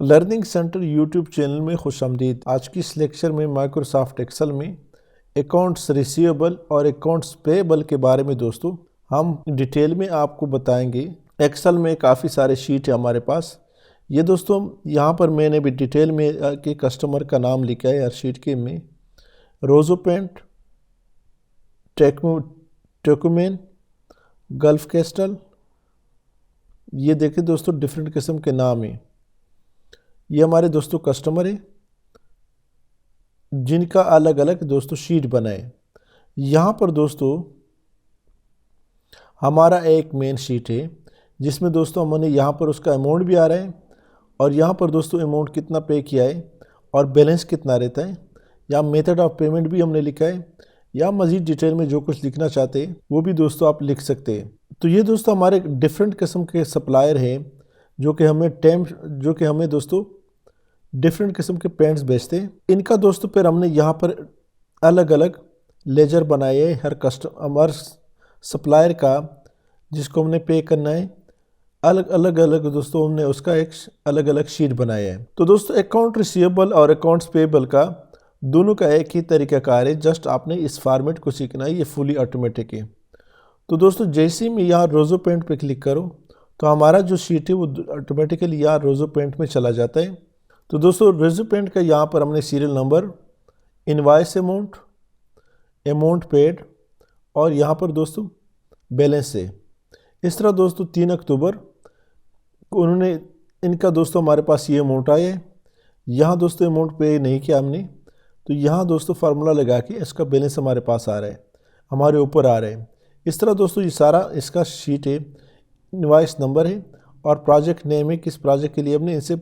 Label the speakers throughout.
Speaker 1: Learning centre YouTube channel में खुशामदीद। आज की इस लेक्चर में माइक्रोसॉफ्ट एक्सेल में अकाउंट्स रिसीवेबल और अकाउंट्स पेएबल के बारे में दोस्तों हम डिटेल में आपको बताएंगे। एक्सेल में काफ़ी सारे शीट है हमारे पास। ये दोस्तों यहाँ पर मैंने भी डिटेल में के कस्टमर का नाम लिखा है हर शीट के में। रोजोपेंट, टेकुमेन, गल्फ कैस्टल, ये देखें दोस्तों डिफरेंट किस्म के नाम हैं। ये हमारे दोस्तों कस्टमर है जिनका अलग अलग दोस्तों शीट बनाए। यहाँ पर दोस्तों हमारा एक मेन शीट है जिसमें दोस्तों हमने यहाँ पर उसका अमाउंट भी आ रहा है और यहाँ पर दोस्तों अमाउंट कितना पे किया है और बैलेंस कितना रहता है। यहाँ मेथड ऑफ पेमेंट भी हमने लिखा है। या मज़ीद डिटेल में जो कुछ लिखना चाहते हैं वो भी दोस्तों आप लिख सकते हैं। तो ये दोस्तों हमारे डिफरेंट किस्म के सप्लायर हैं जो कि हमें दोस्तों डिफरेंट किस्म के पेंट्स बेचते हैं। इनका दोस्तों फिर हमने यहाँ पर अलग अलग लेजर बनाए हैं हर हमारे सप्लायर का जिसको हमने पे करना है। अलग दोस्तों हमने उसका एक अलग अलग शीट बनाया है। तो दोस्तों अकाउंट रिसीवेबल और अकाउंट्स पेएबल का दोनों का एक ही तरीक़ाकार है। जस्ट आपने इस फॉर्मेट को सीखना है। ये फुली ऑटोमेटिक है। तो दोस्तों जैसे ही मैं यहाँ रोज़ो पेंट पे क्लिक करूँ तो हमारा जो शीट है वो ऑटोमेटिकली यहाँ रोज़ो पेंट में चला जाता है। तो दोस्तों रोज़ो पेंट का यहाँ पर हमने serial number, invoice amount, amount paid और यहाँ पर दोस्तों बैलेंस है। इस तरह दोस्तों 3 अक्टूबर को उन्होंने इनका दोस्तों हमारे पास ये अमाउंट आया है। यहाँ दोस्तों अमाउंट पे नहीं किया हमने, तो यहाँ दोस्तों फार्मूला लगा के इसका बैलेंस हमारे पास आ रहा है, हमारे ऊपर आ रहा है। इस तरह दोस्तों ये सारा इसका शीट है, इनवॉइस नंबर है और प्रोजेक्ट नेम है, किस प्रोजेक्ट के लिए हमने इनसे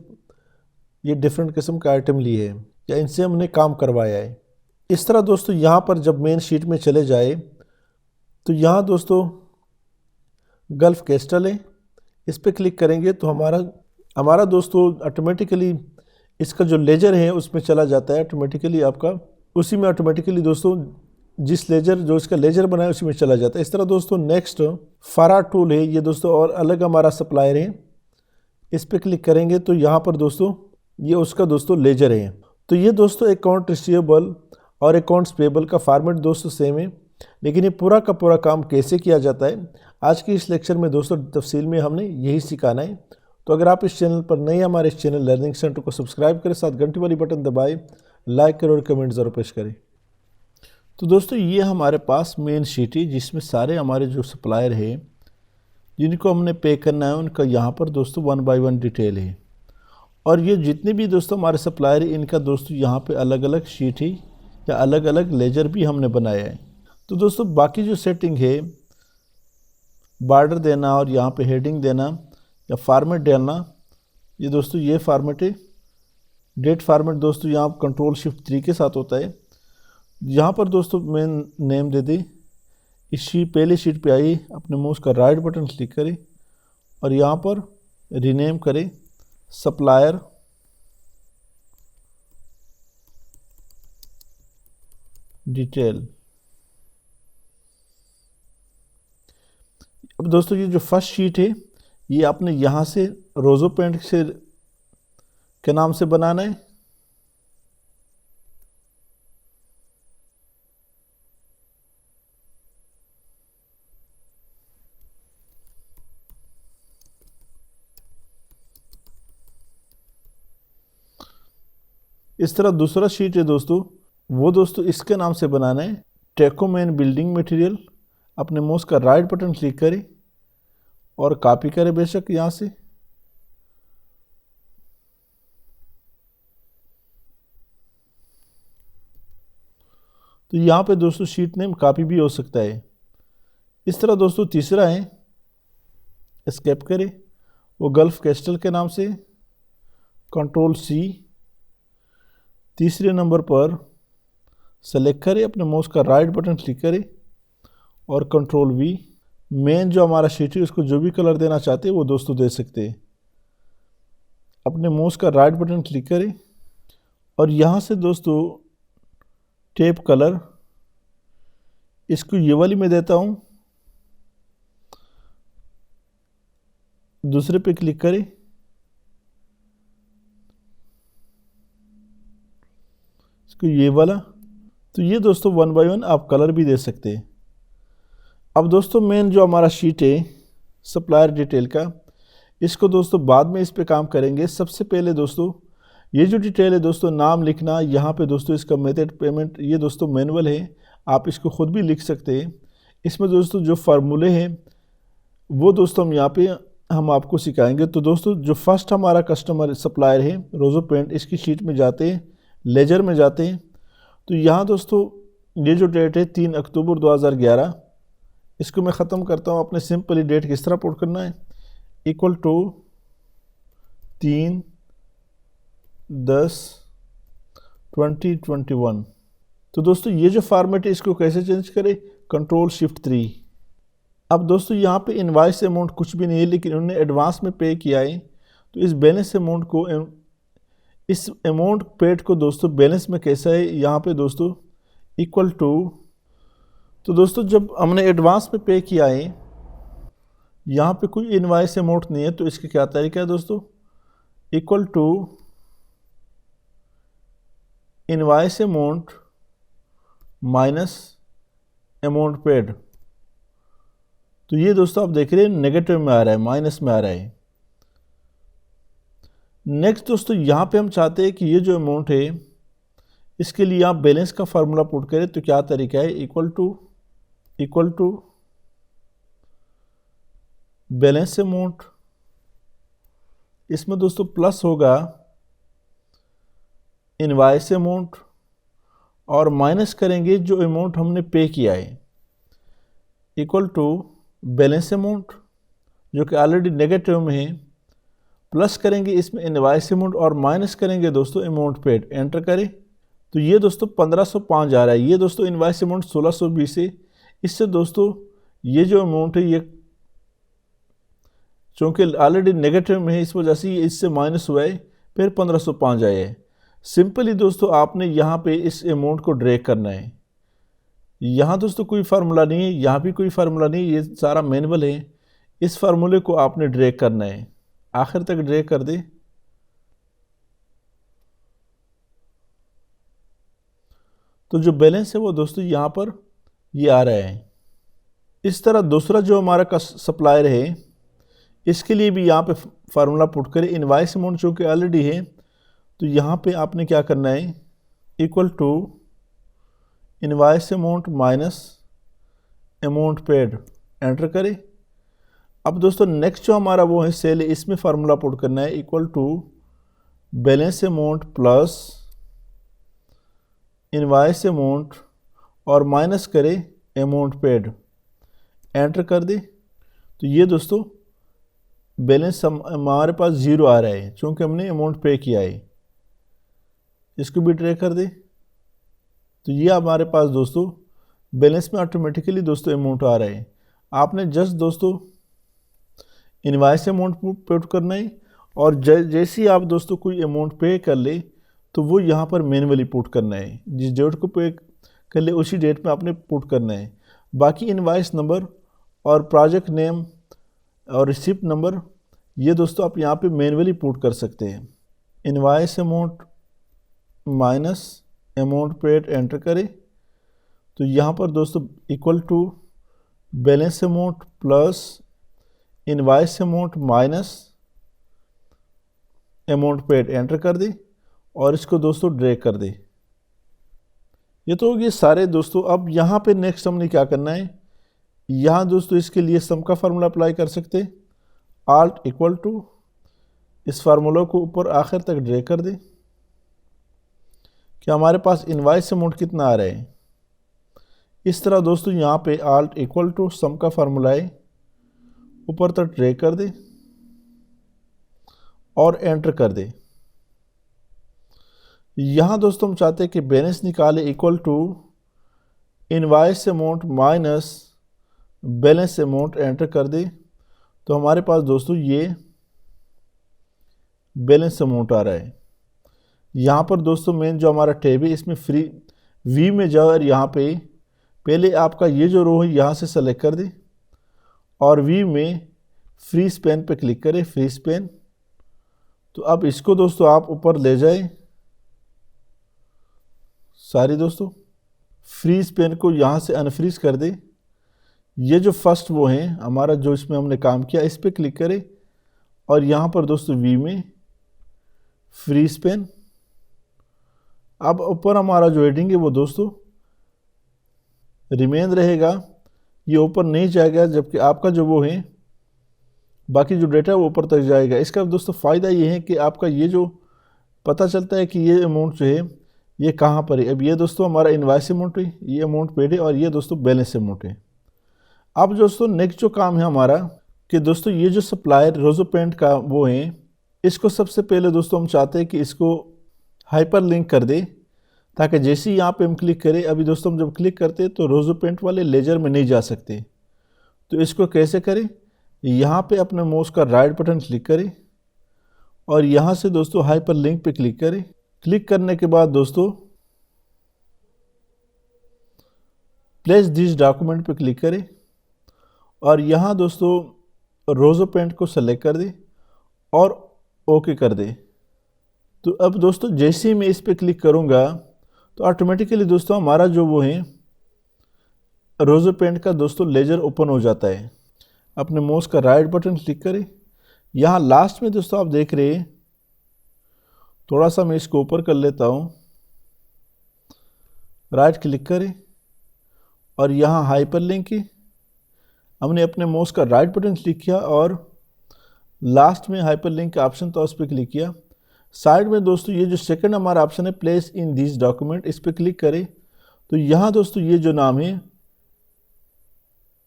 Speaker 1: ये डिफरेंट किस्म का आइटम लिए है या इनसे हमने काम करवाया है। इस तरह दोस्तों यहाँ पर जब मेन शीट में चले जाए तो यहाँ दोस्तों गल्फ कैस्टल है, इस पर क्लिक करेंगे तो हमारा दोस्तों ऑटोमेटिकली इसका जो लेजर है उसमें चला जाता है ऑटोमेटिकली। आपका उसी में ऑटोमेटिकली दोस्तों जिस लेजर जो इसका लेजर बना है उसी में चला जाता है। इस तरह दोस्तों नेक्स्ट फारा टूल है, ये दोस्तों और अलग हमारा सप्लायर है। इस पर क्लिक करेंगे तो यहाँ पर दोस्तों ये उसका दोस्तों लेजर है। तो ये दोस्तों अकाउंट रिसीवेबल और अकाउंट्स पेएबल का फॉर्मेट दोस्तों सेम है, लेकिन ये पूरा का पूरा काम कैसे किया जाता है आज की इस लेक्चर में दोस्तों तफसील में हमने यही सिखाना है। तो अगर आप इस चैनल पर नए हमारे इस चैनल लर्निंग सेंटर को सब्सक्राइब करें, साथ घंटी वाली बटन दबाएं, लाइक करें और कमेंट ज़रूर पेश करें। तो दोस्तों ये हमारे पास मेन शीट है जिसमें सारे हमारे जो सप्लायर है जिनको हमने पे करना है उनका यहाँ पर दोस्तों 1 बाय 1 डिटेल है। और ये जितने भी दोस्तों हमारे सप्लायर है इनका दोस्तों यहाँ पे अलग अलग शीट है या अलग अलग लेजर भी हमने बनाया है। तो दोस्तों बाकी जो सेटिंग है बॉर्डर देना और यहाँ पे हेडिंग देना या फॉर्मेट डालना, ये दोस्तों ये फॉर्मेट है। डेट फॉर्मेट दोस्तों यहाँ कंट्रोल शिफ्ट 3 के साथ होता है। यहाँ पर दोस्तों मैं नेम दे दी, इस पहले शीट पे आई, अपने माउस का राइट बटन क्लिक करें और यहाँ पर रीनेम करें सप्लायर डिटेल। अब दोस्तों ये जो फर्स्ट शीट है ये आपने यहाँ से रोज़ो पेंट से के नाम से बनाना है। इस तरह दूसरा शीट है दोस्तों, वो दोस्तों इसके नाम से बनाना है टेकोमेन बिल्डिंग मटेरियल। अपने माउस का राइट बटन क्लिक करें और कॉपी करें बेशक यहाँ से। तो यहाँ पे दोस्तों शीट नेम कॉपी भी हो सकता है। इस तरह दोस्तों तीसरा है, एस्केप करें, वो गल्फ कैस्टल के नाम से, कंट्रोल सी। तीसरे नंबर पर सेलेक्ट करें, अपने माउस का राइट बटन क्लिक करें और कंट्रोल वी। मेन जो हमारा शीट है उसको जो भी कलर देना चाहते हैं वो दोस्तों दे सकते हैं। अपने माउस का राइट बटन क्लिक करें और यहाँ से दोस्तों टेप कलर, इसको ये वाली मैं देता हूँ। दूसरे पे क्लिक करें इसको ये वाला। तो ये दोस्तों 1 बाय 1 आप कलर भी दे सकते हैं। अब दोस्तों मेन जो हमारा शीट है सप्लायर डिटेल का, इसको दोस्तों बाद में इस पे काम करेंगे। सबसे पहले दोस्तों ये जो डिटेल है दोस्तों, नाम लिखना, यहाँ पे दोस्तों इसका मेथड पेमेंट, ये दोस्तों मैनुअल है, आप इसको ख़ुद भी लिख सकते हैं। इसमें दोस्तों जो फार्मूले हैं वो दोस्तों हम यहाँ पे हम आपको सिखाएंगे। तो दोस्तों जो फर्स्ट हमारा कस्टमर सप्लायर है रोज़ो पेंट, इसकी शीट में जाते हैं, लेजर में जाते हैं। तो यहाँ दोस्तों ये जो डेट है 3 अक्टूबर 2011, इसको मैं ख़त्म करता हूँ। अपने सिंपली डेट किस तरह पुट करना है, इक्वल टू 3/10/2021। तो दोस्तों ये जो फॉर्मेट है इसको कैसे चेंज करें, Ctrl+Shift+3। अब दोस्तों यहाँ पे इनवाइस अमाउंट कुछ भी नहीं है, लेकिन उन्होंने एडवांस में पे किया है। तो इस बैलेंस अमाउंट को, इस अमाउंट पेड को दोस्तों बैलेंस में कैसा है, यहाँ पे दोस्तों इक्वल टू, तो दोस्तों जब हमने एडवांस में पे किया है, यहाँ पे कोई इनवाइस अमाउंट नहीं है, तो इसका क्या तरीका है दोस्तों, equal to invoice amount minus amount paid. तो ये दोस्तों आप देख रहे हैं नेगेटिव में आ रहा है, माइनस में आ रहा है। नेक्स्ट दोस्तों यहाँ पे हम चाहते हैं कि ये जो अमाउंट है इसके लिए आप बैलेंस का फार्मूला पुट करें। तो क्या तरीका है, इक्वल टू बैलेंस अमाउंट, इसमें दोस्तों प्लस होगा इनवाइस अमाउंट और माइनस करेंगे जो अमाउंट हमने पे किया है, इक्वल टू बैलेंस अमाउंट जो कि ऑलरेडी नेगेटिव में है, प्लस करेंगे इसमें इनवाइस अमाउंट और माइनस करेंगे दोस्तों अमाउंट पेड। एंटर करें तो ये दोस्तों 1505 आ रहा है। ये दोस्तों इनवाइस अमाउंट 1620 है। इससे दोस्तों ये जो अमाउंट है ये चूँकि ऑलरेडी नेगेटिव में है, इस वजह से ये इससे माइनस हुआ है, फिर 1505 आया है। सिंपली दोस्तों आपने यहाँ पे इस अमाउंट को ड्रैग करना है। यहाँ दोस्तों कोई फार्मूला नहीं है, यहाँ भी कोई फार्मूला नहीं है, ये सारा मैनुअल है। इस फार्मूले को आपने ड्रैग करना है, आखिर तक ड्रैग कर दे। तो जो बैलेंस है वो दोस्तों यहाँ पर ये आ रहा है। इस तरह दूसरा जो हमारा का सप्लायर है इसके लिए भी यहाँ पे फार्मूला पुट करें। इनवाइस अमाउंट जो कि ऑलरेडी है, तो यहाँ पे आपने क्या करना है, equal to invoice amount minus amount paid. Enter करें। अब दोस्तों नेक्स्ट जो हमारा वो है सेल है, इसमें फार्मूला पुट करना है, equal to balance amount plus invoice amount और माइनस करें अमाउंट पेड। एंटर कर दे। तो ये दोस्तों बैलेंस हमारे पास 0 आ रहा है क्योंकि हमने अमाउंट पे किया है। इसको भी ट्रैक कर दे। तो ये हमारे पास दोस्तों बैलेंस में ऑटोमेटिकली दोस्तों अमाउंट आ रहा है। आपने जस्ट दोस्तों इनवाइस अमाउंट पुट करना है और जैसे ही आप दोस्तों कोई अमाउंट पे कर ले तो वो यहाँ पर मैनुअली पुट करना है। जिस डेट को पे कर ले उसी डेट में आपने पुट करना है। बाकी इनवाइस नंबर और प्रोजेक्ट नेम और रिसिप्ट नंबर ये दोस्तों आप यहाँ पे मैनुअली पुट कर सकते हैं। Invoice amount minus amount paid. Enter करें तो यहाँ पर दोस्तों equal to balance amount plus invoice amount minus amount paid. Enter कर दे और इसको दोस्तों ड्रैग कर दे। ये तो हो गए सारे दोस्तों। अब यहाँ पे नेक्स्ट हमने क्या करना है, यहाँ दोस्तों इसके लिए सम का फार्मूला अप्लाई कर सकते हैं। आल्ट इक्वल टू इस फार्मूला को ऊपर आखिर तक ड्रैग कर दे कि हमारे पास इनवाइस अमाउंट कितना आ रहा है। इस तरह दोस्तों यहाँ पे आल्ट इक्वल टू सम का फार्मूला है, ऊपर तक ड्रैग कर दे और एंटर कर दे। यहाँ दोस्तों हम चाहते हैं कि बैलेंस निकाले, equal to invoice amount minus balance amount. Enter कर दे तो हमारे पास दोस्तों ये बैलेंस अमाउंट आ रहा है। यहाँ पर दोस्तों मेन जो हमारा टैब है इसमें फ्री वी में जाओ और यहाँ पे पहले आपका ये जो रो है यहाँ से सेलेक्ट कर दे और वी में फ्री स्पेन पे क्लिक करें, फ्री स्पेन। तो अब इसको दोस्तों आप ऊपर ले जाए सारी दोस्तों। फ्रीज पेन को यहाँ से अनफ्रीज कर दे। ये जो फर्स्ट वो हैं हमारा जो इसमें हमने काम किया, इस पर क्लिक करें और यहाँ पर दोस्तों वी में फ्रीज पेन। अब ऊपर हमारा जो हेडिंग है वो दोस्तों रिमेन रहेगा, ये ऊपर नहीं जाएगा, जबकि आपका जो वो है बाकी जो डेटा है वो ऊपर तक जाएगा। इसका दोस्तों फ़ायदा ये है कि आपका ये जो पता चलता है कि ये अमाउंट जो है ये कहाँ पर है। अब ये दोस्तों हमारा इनवॉइस अमाउंट है, ये अमाउंट पेड है और ये दोस्तों बैलेंस अमाउंट है। अब दोस्तों नेक्स्ट जो काम है हमारा कि दोस्तों ये जो सप्लायर रोज़ो पेंट का वो है, इसको सबसे पहले दोस्तों हम चाहते हैं कि इसको हाइपर लिंक कर दे, ताकि जैसे ही यहाँ पे हम क्लिक करें, अभी दोस्तों हम जब क्लिक करते हैं तो रोज़ो पेंट वाले लेजर में नहीं जा सकते। तो इसको कैसे करें, यहाँ पे अपने माउस का राइट बटन क्लिक करें और यहाँ से दोस्तों हाइपर लिंक पे क्लिक करें। क्लिक करने के बाद दोस्तों प्लेस दिस डॉक्यूमेंट पे क्लिक करें और यहाँ दोस्तों रोज़ो पेंट को सेलेक्ट कर दे और ओके कर दे। तो अब दोस्तों जैसे ही मैं इस पे क्लिक करूँगा तो ऑटोमेटिकली दोस्तों हमारा जो वो है रोज़ो पेंट का दोस्तों लेजर ओपन हो जाता है। अपने माउस का राइट बटन क्लिक करें, यहाँ लास्ट में दोस्तों आप देख रहे हैं, थोड़ा सा मैं इसको ऊपर कर लेता हूँ, राइट क्लिक करें और यहाँ हाइपर लिंक है, हमने अपने माउस का राइट बटन क्लिक किया और लास्ट में हाइपर लिंक का ऑप्शन था उस पर क्लिक किया। साइड में दोस्तों ये जो सेकंड हमारा ऑप्शन है प्लेस इन दिस डॉक्यूमेंट, इस पर क्लिक करें तो यहाँ दोस्तों ये जो नाम है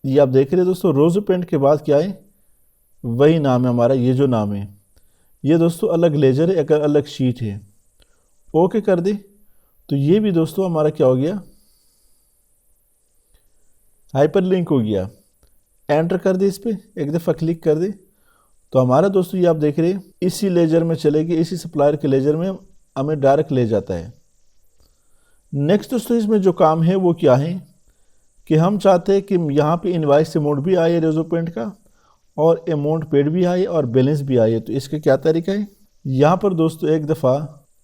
Speaker 1: ये आप देख रहे हैं दोस्तों, रोज़ो पेंट के बाद क्या है वही नाम है हमारा, ये जो नाम है ये दोस्तों अलग लेजर है, अगर अलग शीट है। ओके कर दे तो ये भी दोस्तों हमारा क्या हो गया, हाइपर लिंक हो गया। एंटर कर दे, इस पर एक दफ़ा क्लिक कर दे तो हमारा दोस्तों ये आप देख रहे हैं इसी लेजर में चलेगी, इसी सप्लायर के लेजर में हमें डायरेक्ट ले जाता है। नेक्स्ट दोस्तों इसमें जो काम है वो क्या है कि हम चाहते हैं कि यहाँ पे इनवॉइस अमाउंट भी आए रोज़ो पेंट का और अमाउंट पेड भी आए और बैलेंस भी आए। तो इसका क्या तरीका है, यहाँ पर दोस्तों एक दफ़ा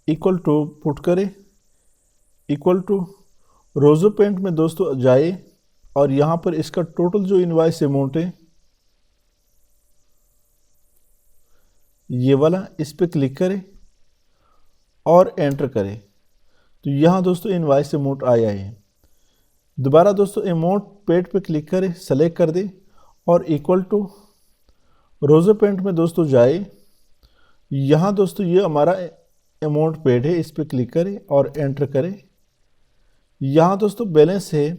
Speaker 1: इक्वल टू पुट करें, इक्वल टू रोज़ो पेंट में दोस्तों जाए और यहाँ पर इसका टोटल जो इनवॉइस अमाउंट है ये वाला, इस पर क्लिक करें और एंटर करें तो यहाँ दोस्तों इनवॉइस अमाउंट आया है। दोबारा दोस्तों अमाउंट पेड पे क्लिक करें, सेलेक्ट कर दें और इक्वल टू रोज़ो पेंट में दोस्तों जाए, यहाँ दोस्तों ये हमारा अमाउंट पेड है, इस पर क्लिक करें और एंटर करें। यहाँ दोस्तों बैलेंस है,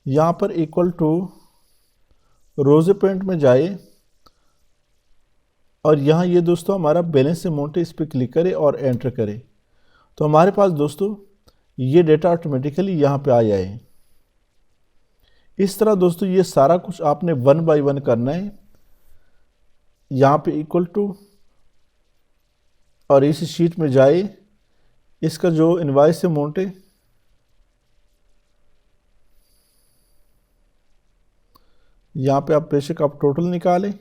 Speaker 1: यहाँ पर इक्वल टू रोज़ो पेंट में जाए और यहाँ ये दोस्तों हमारा बैलेंस अमाउंट है, इस पर क्लिक करें और एंटर करें तो हमारे पास दोस्तों ये डेटा ऑटोमेटिकली यहाँ पे आ जाए। इस तरह दोस्तों ये सारा कुछ आपने 1 बाय 1 करना है। यहाँ पे इक्वल टू और इस शीट में जाए, इसका जो इनवॉइस अमाउंट है यहाँ पे आप बेशक आप टोटल निकालें,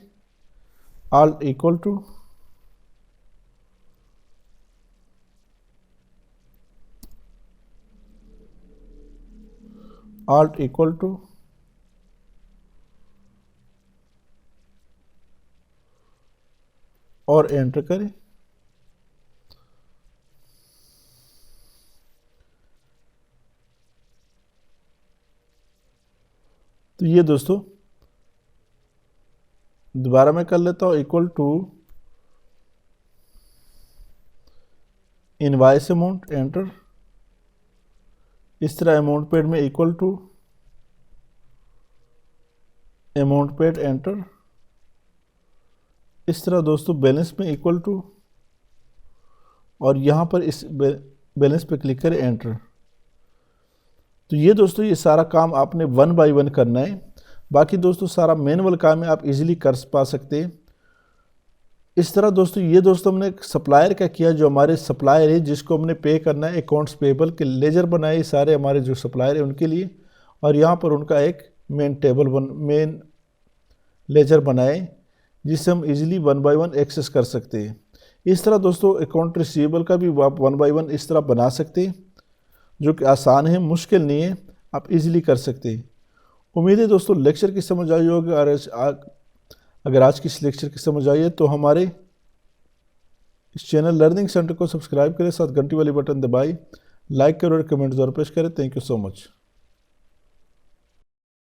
Speaker 1: alt equal to alt equal to और एंटर करें। तो ये दोस्तों दोबारा मैं कर लेता हूँ, equal to invoice amount, enter. इस तरह अमाउंट पेड में equal to amount paid, enter. इस तरह दोस्तों बैलेंस में इक्वल टू और यहाँ पर इस बैलेंस पे क्लिक करें, एंटर। तो ये दोस्तों ये सारा काम आपने 1 बाय 1 करना है। बाकी दोस्तों सारा मैनुअल काम है, आप इजीली कर पा सकते हैं। इस तरह दोस्तों ये दोस्तों हमने सप्लायर का किया, जो हमारे सप्लायर है जिसको हमने पे करना है, अकाउंट्स पेबल के लेजर बनाए सारे हमारे जो सप्लायर है उनके लिए, और यहाँ पर उनका एक मेन लेजर बनाए जिससे हम इजीली 1 बाय 1 एक्सेस कर सकते हैं। इस तरह दोस्तों अकाउंट रिसीवेबल का भी आप 1 बाय 1 इस तरह बना सकते हैं। जो कि आसान है, मुश्किल नहीं है, आप इजीली कर सकते हैं। उम्मीद है दोस्तों लेक्चर की समझ आई होगी। अगर आज की इस लेक्चर की समझ आई है तो हमारे इस चैनल लर्निंग सेंटर को सब्सक्राइब करें, साथ घंटी वाली बटन दबाएं, लाइक करें और कमेंट जरूर पेश करें। Thank you so much.